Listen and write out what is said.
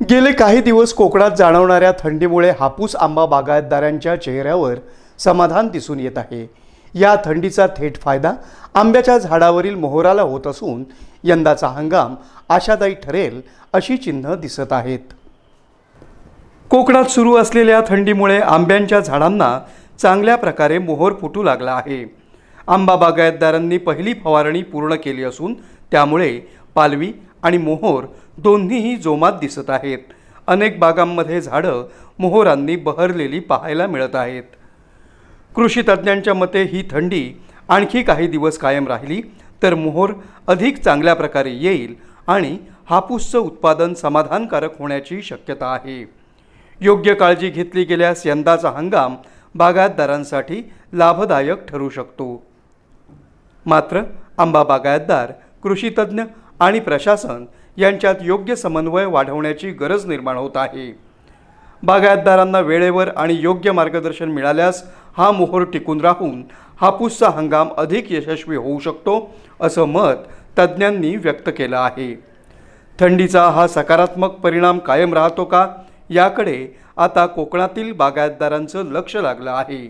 गेले काही दिवस कोकणात जाणवणाऱ्या थंडीमुळे हापूस आंबा बागायतदारांच्या चेहऱ्यावर समाधान दिसून येत आहे। या थंडीचा थेट फायदा आंब्याच्या झाडावरील मोहराला होत असून यंदाचा हंगाम आशादायी ठरेल अशी चिन्ह दिसत आहेत। कोकणात सुरू असलेल्या थंडीमुळे आंब्यांच्या झाडांना चांगल्या प्रकारे मोहर फुटू लागला आहे। आंबा बागायतदारांनी पहिली फवारणी पूर्ण केली असून त्यामुळे पालवी आणि मोहोर दोन्हीही जोमात दिसत आहेत। अनेक बागांमध्ये झाडं मोहोरांनी बहरलेली पाहायला मिळत आहेत। कृषी तज्ज्ञांच्या मते ही थंडी आणखी काही दिवस कायम राहिली तर मोहोर अधिक चांगल्या प्रकारे येईल आणि हापूसचं उत्पादन समाधानकारक होण्याची शक्यता आहे। योग्य काळजी घेतली गेल्यास यंदाचा हंगाम बागायतदारांसाठी लाभदायक ठरू शकतो। मात्र आंबा बागायतदार, कृषी तज्ज्ञ आणि प्रशासन यांच्यात योग्य समन्वय वाढवण्याची गरज निर्माण होत आहे। बागायतदारांना वेळेवर आणि योग्य मार्गदर्शन मिळाल्यास हा मोहोर टिकून राहून हापूसचा हंगाम अधिक यशस्वी होऊ शकतो असं मत तज्ज्ञांनी व्यक्त केलं आहे। थंडीचा हा सकारात्मक परिणाम कायम राहतो का याकडे आता कोकणातील बागायतदारांचं लक्ष लागलं आहे।